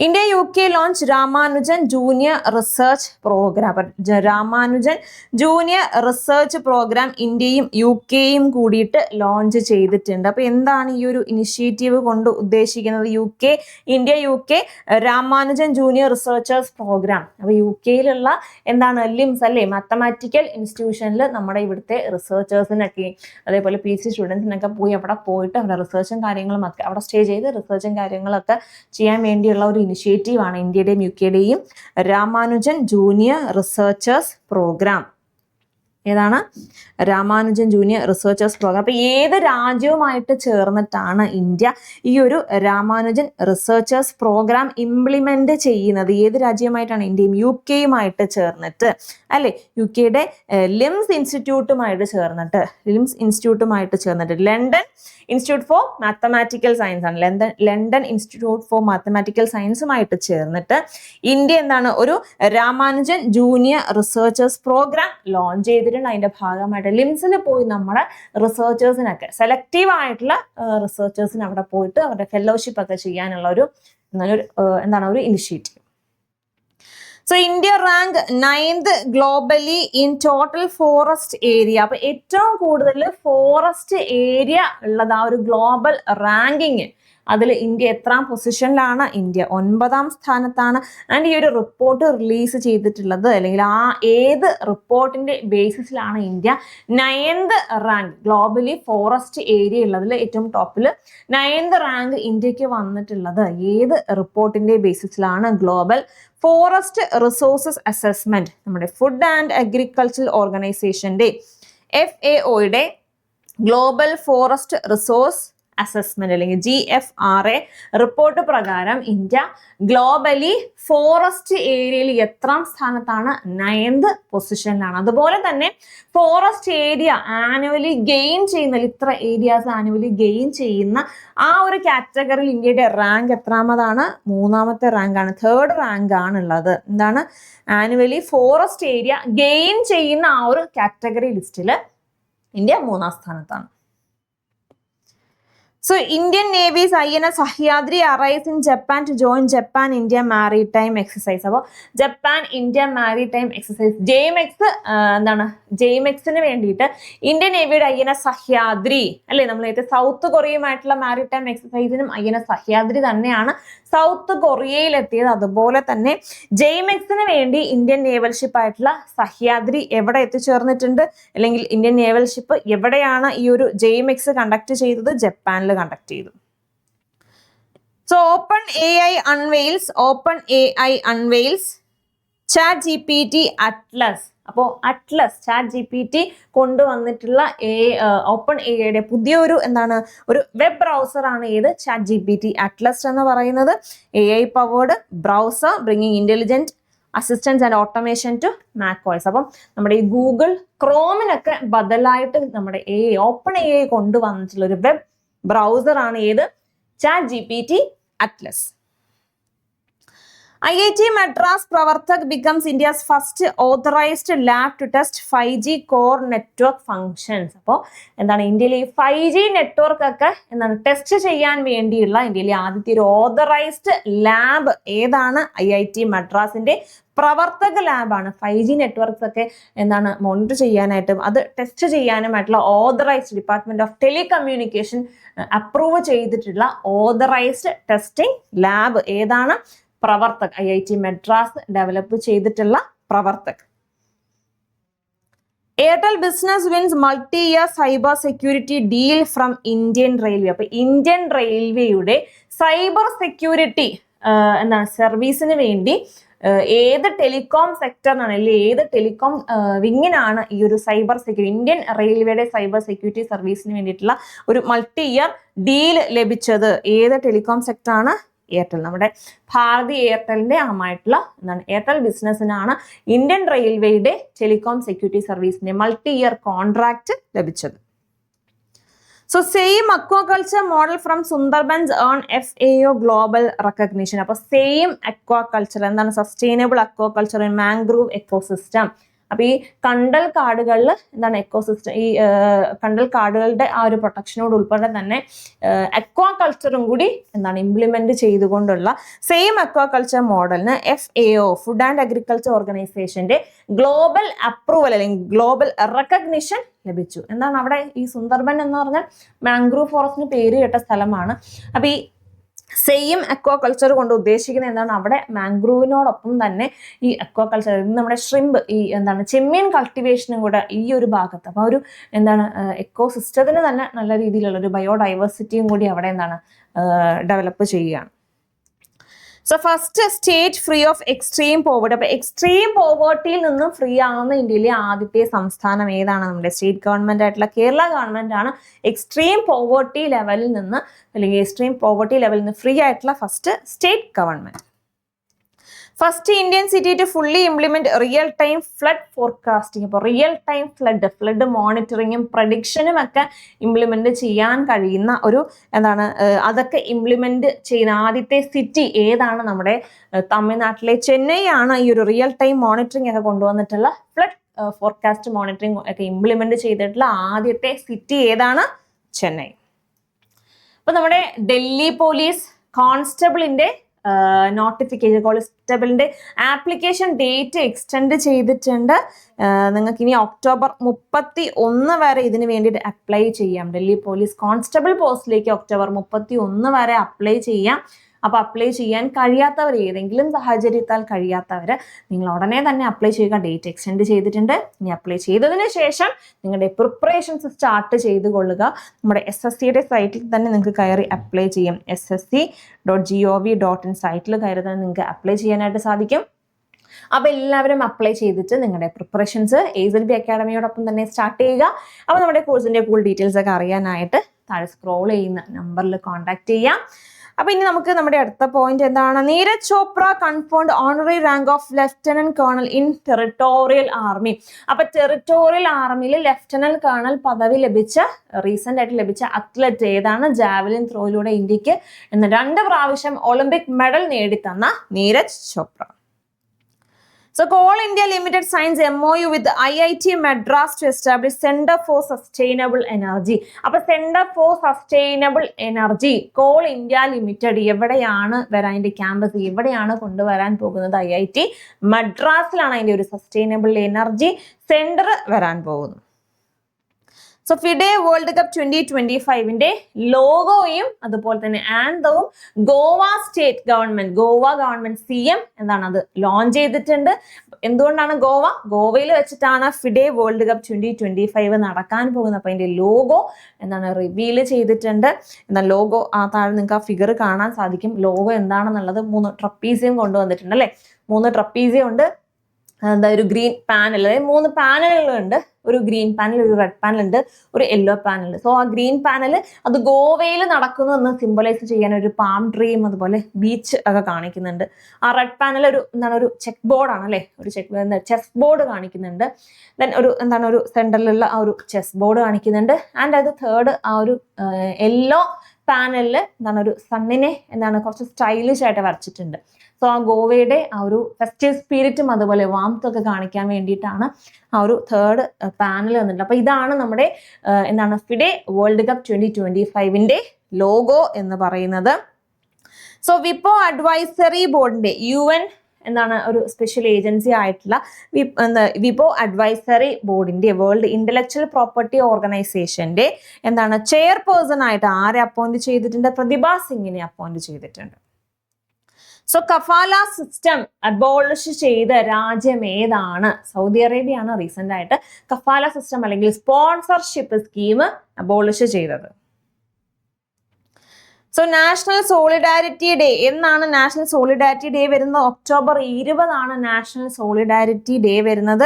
India UK launch Ramanujan junior research programme. Ramanujan junior research programme ഇന്ത്യയും UK കൂടിയിട്ട് ലോഞ്ച് ചെയ്തിട്ടുണ്ട്. അപ്പൊ എന്താണ് ഈ ഒരു ഇനിഷ്യേറ്റീവ് കൊണ്ട് ഉദ്ദേശിക്കുന്നത്? India UK Ramanujan junior researchers programme. അപ്പൊ UK ലിംസ് അല്ലെ, മാത്തമാറ്റിക്കൽ ഇൻസ്റ്റിറ്റ്യൂഷനിൽ നമ്മുടെ ഇവിടുത്തെ റിസർച്ചേഴ്സിനൊക്കെ അതേപോലെ PhD സ്റ്റുഡൻസിനൊക്കെ അവിടെ പോയിട്ട് അവരുടെ റിസർച്ചും കാര്യങ്ങളും ഒക്കെ അവിടെ സ്റ്റേ ചെയ്ത് റിസർച്ചും കാര്യങ്ങളൊക്കെ ചെയ്യാൻ വേണ്ടിയുള്ള ഒരു ഇനിഷ്യേറ്റീവ് ആണ് ഇന്ത്യയുടെയും UKയുടെയും രാമാനുജൻ ജൂനിയർ റിസർച്ചേഴ്സ് പ്രോഗ്രാം. ഏതാണ്? Ramanujan junior researchers programme. അപ്പൊ ഏത് രാജ്യവുമായിട്ട് ചേർന്നിട്ടാണ് ഇന്ത്യ ഈ ഒരു രാമാനുജൻ റിസർച്ചേഴ്സ് പ്രോഗ്രാം ഇംപ്ലിമെന്റ് ചെയ്യുന്നത്? ഏത് രാജ്യവുമായിട്ടാണ്? ഇന്ത്യയും UKയുമായിട്ട് ചേർന്നിട്ട് അല്ലെ, UKയുടെ ലിംസ് ഇൻസ്റ്റിറ്റ്യൂട്ടുമായിട്ട് ചേർന്നിട്ട് London institute for mathematical science ആണ്, ലണ്ടൻ ഇൻസ്റ്റിറ്റ്യൂട്ട് ഫോർ മാത്തമാറ്റിക്കൽ സയൻസുമായിട്ട് ചേർന്നിട്ട് ഇന്ത്യ ഒരു Ramanujan junior researchers programme launch ചെയ്തിട്ടുണ്ട്. അതിന്റെ ഭാഗമായിട്ട് ലിംസിൽ പോയി നമ്മുടെ റിസർച്ചേഴ്സിനൊക്കെ, സെലക്റ്റീവ് ആയിട്ടുള്ള റിസർച്ചേഴ്സിന് അവിടെ പോയിട്ട് അവരുടെ ഫെലോഷിപ്പ് ഒക്കെ ചെയ്യാനുള്ള ഒരു initiative. So India rank 9th globally in total forest area. അപ്പൊ ഏറ്റവും കൂടുതൽ ഫോറസ്റ്റ് ഏരിയ ഉള്ളത് ആ ഒരു ഗ്ലോബൽ റാങ്കിങ്, അതിൽ ഇന്ത്യ എത്രാം പൊസിഷനിലാണ്? ഇന്ത്യ 9ാം സ്ഥാനത്താണ്. ആൻഡ് ഈ ഒരു റിപ്പോർട്ട് റിലീസ് ചെയ്തിട്ടുള്ളത്, അല്ലെങ്കിൽ ആ ഏത് റിപ്പോർട്ടിന്റെ ബേസിസിലാണ് India 9th rank globally forest area ഉള്ളതിൽ ഏറ്റവും ടോപ്പിൽ 9th റാങ്ക് ഇന്ത്യക്ക് വന്നിട്ടുള്ളത് ഏത് റിപ്പോർട്ടിന്റെ ബേസിസിലാണ്? ഗ്ലോബൽ ഫോറസ്റ്റ് റിസോഴ്സസ് അസസ്മെന്റ്, നമ്മുടെ ഫുഡ് ആൻഡ് അഗ്രികൾച്ചറൽ ഓർഗനൈസേഷന്റെ FAOയുടെ ഗ്ലോബൽ ഫോറസ്റ്റ് റിസോഴ്സ് അസസ്മെന്റ് അല്ലെങ്കിൽ GFRA റിപ്പോർട്ട് പ്രകാരം ഇന്ത്യ ഗ്ലോബലി ഫോറസ്റ്റ് ഏരിയയിൽ എത്രാം സ്ഥാനത്താണ്? 9th പൊസിഷനിലാണ്. അതുപോലെ തന്നെ ഫോറസ്റ്റ് ഏരിയ ആനുവലി ഗെയിൻ ചെയ്യുന്ന, ഇത്ര ഏരിയാസ് ആനുവലി ഗെയിൻ ചെയ്യുന്ന ആ ഒരു കാറ്റഗറിയിൽ ഇന്ത്യയുടെ റാങ്ക് എത്രാമതാണ്? 3ാമത്തെ റാങ്കാണ്, 3rd റാങ്ക് ആണുള്ളത്. എന്താണ്? ആനുവലി ഫോറസ്റ്റ് ഏരിയ ഗെയിൻ ചെയ്യുന്ന ആ ഒരു കാറ്റഗറി ലിസ്റ്റിൽ ഇന്ത്യ 3ാം സ്ഥാനത്താണ്. So Indian Navy's INS Sahyadri arrives in Japan to join Japan-India Maritime Exercise. അപ്പോൾ Japan-India Maritime Exercise JMX-ന് വേണ്ടിയിട്ട് ഇന്ത്യൻ നേവിയുടെ INS സഹ്യാദ്രി അല്ലെ, നമ്മൾ സൗത്ത് കൊറിയയുമായിട്ടുള്ള മാരിടൈം എക്സസൈസിനും INS സഹ്യാദ്രി തന്നെയാണ് സൗത്ത് കൊറിയയിൽ എത്തിയത്. അതുപോലെ തന്നെ JMX-ന് വേണ്ടി ഇന്ത്യൻ നേവൽ ഷിപ്പ് ആയിട്ടുള്ള സഹ്യാദ്രി എവിടെ എത്തിച്ചേർന്നിട്ടുണ്ട്, അല്ലെങ്കിൽ ഇന്ത്യൻ നേവൽ ഷിപ്പ് എവിടെയാണ് ഈ ഒരു JMX കണ്ടക്ട് ചെയ്തത്? ജപ്പാനിൽ കണ്ടക്ട് ചെയ്തു. So OpenAI unveils ChatGPT Atlas. അപ്പോൾ ChatGPT കൊണ്ടുവന്നിട്ടുള്ള OpenAIയുടെ പുതിയൊരു ഒരു വെബ് ബ്രൗസർ ആണ് ഏത്? ChatGPT Atlas എന്ന് പറയുന്നത്. AI powered browser bringing intelligent assistance and automation to macOS. അപ്പം നമ്മുടെ ഈ ഗൂഗിൾ ക്രോമിനൊക്കെ ബദലായിട്ട് നമ്മുടെ OpenAI കൊണ്ടുവന്നിട്ടുള്ള ഒരു വെബ് ബ്രൗസർ ആണ് ഏത്? ChatGPT Atlas. IIT Madras Pravartak becomes India's first authorized lab to test 5G core network functions. അപ്പോൾ എന്താണ് ഇന്ത്യയിലെ 5G നെറ്റ്വർക്ക് ഒക്കെ എന്താണ് ടെസ്റ്റ് ചെയ്യാൻ വേണ്ടിയുള്ള ഇന്ത്യയിലെ ആദ്യത്തെ ഒരു ഓതറൈസ്ഡ് ലാബ് ഏതാണ്? IIT മദ്രാസിന്റെ പ്രവർത്തക ലാബാണ്. 5G നെറ്റ്വർക്ക്സ് ഒക്കെ എന്താണ് മോണിറ്റർ ചെയ്യാനായിട്ടും അത് ടെസ്റ്റ് ചെയ്യാനുമായിട്ടുള്ള authorised department of telecommunication approve ചെയ്തിട്ടുള്ള ഓതറൈസ്ഡ് ടെസ്റ്റിംഗ് ലാബ് ഏതാണ്? പ്രവർത്തക്. IIT മദ്രാസ് ഡെവലപ്പ് ചെയ്തിട്ടുള്ള Pravartak. Airtel business wins multi year cyber security deal from Indian railway. അപ്പൊ ഇന്ത്യൻ റെയിൽവേയുടെ സൈബർ സെക്യൂരിറ്റി എന്താണ് സർവീസിന് വേണ്ടി ഏത് ടെലികോം സെക്ടറിനാണ് അല്ലെങ്കിൽ ഏത് ടെലികോം വിങ്ങിനാണ് ഈ ഒരു സൈബർ സെക്യൂരിറ്റി ഇന്ത്യൻ റെയിൽവേയുടെ സൈബർ സെക്യൂരിറ്റി സർവീസിന് വേണ്ടിയിട്ടുള്ള ഒരു മൾട്ടി ഇയർ ഡീൽ ലഭിച്ചത്? ഏത് ടെലികോം സെക്ടറാണ്? എയർടെൽ. നമ്മുടെ ഭാരതി എയർടെലിന്റെ ആമായിട്ടുള്ള എന്താണ് എയർടെൽ ബിസിനസ്സിനാണ് ഇന്ത്യൻ റെയിൽവേയുടെ ടെലികോം സെക്യൂരിറ്റി സർവീസിന്റെ മൾട്ടി ഇയർ കോൺട്രാക്ട് ലഭിച്ചത്. So SAIME aquaculture model from Sundarbans earn FAO global recognition. അപ്പൊ സെയിം അക്വാകൾച്ചർ എന്താണ്? Sustainable aquaculture in mangrove ecosystem. അപ്പൊ ഈ കണ്ടൽ കാടുകളിൽ എന്താണ് എക്കോസിസ്റ്റം, ഈ കണ്ടൽ കാടുകളുടെ ആ ഒരു പ്രൊട്ടക്ഷനോട് ഉൾപ്പെടെ തന്നെ അക്വാകൾച്ചറും കൂടി എന്താണ് ഇംപ്ലിമെന്റ് ചെയ്തുകൊണ്ടുള്ള സെയിം അക്വാകൾച്ചർ മോഡലിന് FAO ഫുഡ് ആൻഡ് അഗ്രികൾച്ചർ ഓർഗനൈസേഷന്റെ ഗ്ലോബൽ അപ്രൂവൽ അല്ലെങ്കിൽ ഗ്ലോബൽ റെക്കഗ്നിഷൻ ലഭിച്ചു. എന്താണ് അവിടെ ഈ സുന്ദർബൻ എന്ന് പറഞ്ഞാൽ മാംഗ്രൂവ് ഫോറസ്റ്റിന് പേര് കേട്ട സ്ഥലമാണ്. അപ്പൊ ഈ സെയിം അക്വാകൾച്ചർ കൊണ്ട് ഉദ്ദേശിക്കുന്നത് എന്താണ്? അവിടെ മാംഗ്രൂവിനോടൊപ്പം തന്നെ ഈ അക്വാകൾച്ചർ നമ്മുടെ ഷ്രിമ്പ് ഈ എന്താണ് ചെമ്മീൻ കൾട്ടിവേഷനും കൂടെ ഈ ഒരു ഭാഗത്ത്, അപ്പൊ ഒരു എന്താണ് എക്കോസിസ്റ്റത്തിന് തന്നെ നല്ല രീതിയിലുള്ള ഒരു ബയോഡൈവേഴ്സിറ്റിയും കൂടി അവിടെ എന്താണ് ഡെവലപ്പ് ചെയ്യുകയാണ്. So first state free of extreme poverty. അപ്പൊ എക്സ്ട്രീം പോവേർട്ടിയിൽ നിന്നും ഫ്രീ ആവുന്ന ഇന്ത്യയിലെ ആദ്യത്തെ സംസ്ഥാനം ഏതാണ്? നമ്മുടെ സ്റ്റേറ്റ് ഗവൺമെന്റ് ആയിട്ടുള്ള കേരള ഗവൺമെന്റ് ആണ് എക്സ്ട്രീം പോവേർട്ടി ലെവലിൽ നിന്ന് അല്ലെങ്കിൽ എക്സ്ട്രീം പോവേർട്ടി ലെവലിൽ നിന്ന് ഫ്രീ ആയിട്ടുള്ള first state government. First Indian city to fully implement real time flood forecasting. അപ്പോൾ റിയൽ ടൈം ഫ്ലഡ് മോണിറ്ററിങ്ങും പ്രഡിക്ഷനും ഒക്കെ ഇംപ്ലിമെന്റ് ചെയ്യാൻ കഴിയുന്ന ഒരു എന്താണ് അതൊക്കെ ഇംപ്ലിമെന്റ് ചെയ്യുന്ന ആദ്യത്തെ സിറ്റി ഏതാണ്? നമ്മുടെ തമിഴ്നാട്ടിലെ ചെന്നൈ ആണ് ഈ ഒരു റിയൽ ടൈം മോണിറ്ററിംഗ് ഒക്കെ കൊണ്ടുവന്നിട്ടുള്ള ഫ്ലഡ് ഫോർകാസ്റ്റ് മോണിറ്ററിംഗ് ഒക്കെ ഇംപ്ലിമെന്റ് ചെയ്തിട്ടുള്ള ആദ്യത്തെ സിറ്റി ഏതാണ്? ചെന്നൈ. അപ്പൊ നമ്മുടെ ഡൽഹി പോലീസ് കോൺസ്റ്റബിളിന്റെ നോട്ടിഫിക്കേഷൻ, കോൺസ്റ്റബിളിന്റെ ആപ്ലിക്കേഷൻ ഡേറ്റ് എക്സ്റ്റെൻഡ് ചെയ്തിട്ടുണ്ട്. നിങ്ങൾക്ക് ഇനി ഒക്ടോബർ 31 വരെ ഇതിന് വേണ്ടിയിട്ട് അപ്ലൈ ചെയ്യാം. ഡൽഹി പോലീസ് കോൺസ്റ്റബിൾ പോസ്റ്റിലേക്ക് ഒക്ടോബർ 31 വരെ അപ്ലൈ ചെയ്യാം. അപ്പൊ അപ്ലൈ ചെയ്യാൻ കഴിയാത്തവർ, ഏതെങ്കിലും സാഹചര്യത്താൽ കഴിയാത്തവർ നിങ്ങൾ ഉടനെ തന്നെ അപ്ലൈ ചെയ്യുക. ഡേറ്റ് എക്സ്റ്റെൻഡ് ചെയ്തിട്ടുണ്ട്. ഇനി അപ്ലൈ ചെയ്തതിന് ശേഷം നിങ്ങളുടെ പ്രിപ്പറേഷൻസ് സ്റ്റാർട്ട് ചെയ്ത് കൊള്ളുക. നമ്മുടെ SSCയുടെ സൈറ്റിൽ തന്നെ നിങ്ങൾക്ക് കയറി അപ്ലൈ ചെയ്യാം. ssc.gov.in സൈറ്റിൽ കയറി തന്നെ നിങ്ങൾക്ക് അപ്ലൈ ചെയ്യാനായിട്ട് സാധിക്കും. അപ്പൊ എല്ലാവരും അപ്ലൈ ചെയ്തിട്ട് നിങ്ങളുടെ പ്രിപ്പറേഷൻസ് AZLB അക്കാഡമിയോടൊപ്പം തന്നെ സ്റ്റാർട്ട് ചെയ്യുക. അപ്പൊ നമ്മുടെ കോഴ്സിന്റെ ഫുൾ ഡീറ്റെയിൽസ് ഒക്കെ അറിയാനായിട്ട് താഴെ സ്ക്രോൾ ചെയ്യുന്ന നമ്പറിൽ കോൺടാക്ട് ചെയ്യാം. അപ്പൊ ഇനി നമുക്ക് നമ്മുടെ അടുത്ത പോയിന്റ് എന്താണ്? Neeraj Chopra confirmed honorary rank of lieutenant colonel in territorial army. അപ്പൊ ടെറിട്ടോറിയൽ ആർമിയിൽ ലെഫ്റ്റനന്റ് കേണൽ പദവി ലഭിച്ച റീസെന്റ് ആയിട്ട് ലഭിച്ച അത്ലറ്റ് ഏതാണ്? ജാവലിൻ ത്രോയിലൂടെ ഇന്ത്യക്ക് 2 പ്രാവശ്യം ഒളിമ്പിക് മെഡൽ നേടിത്തന്ന Neeraj Chopra. So Coal India Limited signs MOU with IIT Madras to establish Center for Sustainable Energy. അപ്പോൾ Center for Sustainable Energy Coal India Limited എവിടെയാണ് വരാൻ, അതിന്റെ ക്യാമ്പസ് എവിടെയാണ് കൊണ്ടുവരാൻ പോകുന്നത്? IIT മദ്രാസിലാണ് അതിന്റെ ഒരു സസ്റ്റൈനബിൾ എനർജി സെന്റർ വരാൻ പോകുന്നത്. സോ ഫിഡെ വേൾഡ് കപ്പ് 2025ന്റെ ലോഗോയും അതുപോലെ തന്നെ ആന്തവും Goa state government, Goa government CM എന്താണ് അത് ലോഞ്ച് ചെയ്തിട്ടുണ്ട്. എന്തുകൊണ്ടാണ് ഗോവയിൽ വെച്ചിട്ടാണ് ഫിഡെ വേൾഡ് കപ്പ് 2025 നടക്കാൻ പോകുന്നത്. അപ്പൊ അതിന്റെ ലോഗോ എന്താണ് റിവീൽ ചെയ്തിട്ടുണ്ട്. എന്നാൽ ലോഗോ താഴെ നിങ്ങൾക്ക് ആ ഫിഗർ കാണാൻ സാധിക്കും. ലോഗോ എന്താണെന്നുള്ളത് 3 ട്രപ്പീസിയം കൊണ്ടുവന്നിട്ടുണ്ട് അല്ലെ. 3 ട്രപ്പീസിയം ഉണ്ട്. എന്താ ഒരു ഗ്രീൻ പാനൽ, അതായത് 3 പാനലുകളുണ്ട്. ഒരു ഗ്രീൻ പാനൽ, ഒരു റെഡ് പാനൽ ഉണ്ട്, ഒരു യെല്ലോ പാനൽ. സോ ആ ഗ്രീൻ പാനൽ അത് ഗോവയിൽ നടക്കുന്നു എന്ന് സിംബലൈസ് ചെയ്യാൻ ഒരു പാം ട്രീയും അതുപോലെ ബീച്ച് ഒക്കെ കാണിക്കുന്നുണ്ട്. ആ റെഡ് പാനൽ ഒരു ചെക്ക് ബോർഡാണ് അല്ലേ, ഒരു ചെസ് ബോർഡ് കാണിക്കുന്നുണ്ട്. ദെൻ ഒരു സെൻറ്ററിലുള്ള ആ ഒരു ചെസ് ബോർഡ് കാണിക്കുന്നുണ്ട്. ആൻഡ് അത് തേർഡ് ആ ഒരു യെല്ലോ പാനലിൽ ഒരു സണ്ണിനെ കുറച്ച് സ്റ്റൈലിഷ് ആയിട്ട് വരച്ചിട്ടുണ്ട്. സോ ആ ഗോവയുടെ ആ ഒരു ഫെസ്റ്റീവ് സ്പിരിറ്റും അതുപോലെ വാംത്തൊക്കെ കാണിക്കാൻ വേണ്ടിയിട്ടാണ് ആ ഒരു തേർഡ് പാനൽ വന്നിട്ടുണ്ട്. അപ്പൊ ഇതാണ് നമ്മുടെ ഫിഡെ വേൾഡ് കപ്പ് 2025 ലോഗോ എന്ന് പറയുന്നത്. സോ വിപ്പോ അഡ്വൈസറി ബോർഡിന്റെ UN ഒരു സ്പെഷ്യൽ ഏജൻസി ആയിട്ടുള്ള വിപോ അഡ്വൈസറി ബോർഡിന്റെ വേൾഡ് ഇന്റലക്ച്വൽ പ്രോപ്പർട്ടി ഓർഗനൈസേഷന്റെ ചെയർപേഴ്സൺ ആയിട്ട് ആരെ അപ്പോയിന്റ് ചെയ്തിട്ടുണ്ട്? പ്രതിഭ സിംഗിനെ അപ്പോയിന്റ് ചെയ്തിട്ടുണ്ട്. സോ കഫാല സിസ്റ്റം അബോളിഷ് ചെയ്ത രാജ്യം ഏതാണ്? സൗദി അറേബ്യ ആണ് റീസെന്റ് ആയിട്ട് കഫാല സിസ്റ്റം അല്ലെങ്കിൽ സ്പോൺസർഷിപ്പ് സ്കീം അബോളിഷ് ചെയ്തത്. സോ നാഷണൽ സോളിഡാരിറ്റി ഡേ എന്നാണ് നാഷണൽ സോളിഡാരിറ്റി ഡേ വരുന്നത്? October 20 നാഷണൽ സോളിഡാരിറ്റി ഡേ വരുന്നത്.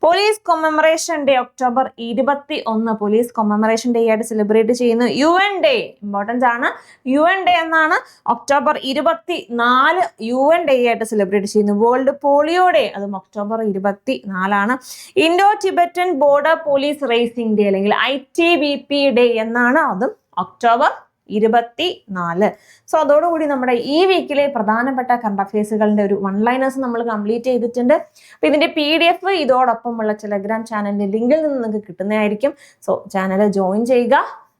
Police commemoration day October 21 police commemoration day ആയിട്ട് സെലിബ്രേറ്റ് ചെയ്യുന്നു. UN ഡേ ഇമ്പോർട്ടൻസ് ആണ്. UN ഡേ എന്നാണ് October 24 UN ഡേ ആയിട്ട് സെലിബ്രേറ്റ് ചെയ്യുന്നു. വേൾഡ് പോളിയോ ഡേ അതും October 24. Indo Tibetan border police raising day അല്ലെങ്കിൽ ITBP day എന്നാണ്, അതും October 24. സോ അതോടുകൂടി നമ്മുടെ ഈ വീക്കിലെ പ്രധാനപ്പെട്ട കറണ്ട് അഫയേഴ്സുകളുടെ ഒരു ലൈനേഴ്സ് നമ്മൾ കംപ്ലീറ്റ് ചെയ്തിട്ടുണ്ട്. അപ്പൊ ഇതിന്റെ PDF ഇതോടൊപ്പമുള്ള ടെലഗ്രാം ചാനലിന്റെ ലിങ്കിൽ നിന്ന് നിങ്ങൾക്ക് കിട്ടുന്നതായിരിക്കും. സോ ചാനൽ ജോയിൻ ചെയ്യുക.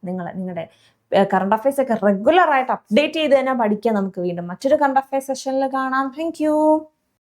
നിങ്ങളുടെ കറണ്ട് അഫയേഴ്സ് ഒക്കെ റെഗുലർ ആയിട്ട് അപ്ഡേറ്റ് ചെയ്ത് തന്നെ പഠിക്കാൻ നമുക്ക് വീണ്ടും മറ്റൊരു കറണ്ട് അഫയേഴ്സ് സെഷനിൽ കാണാം. താങ്ക്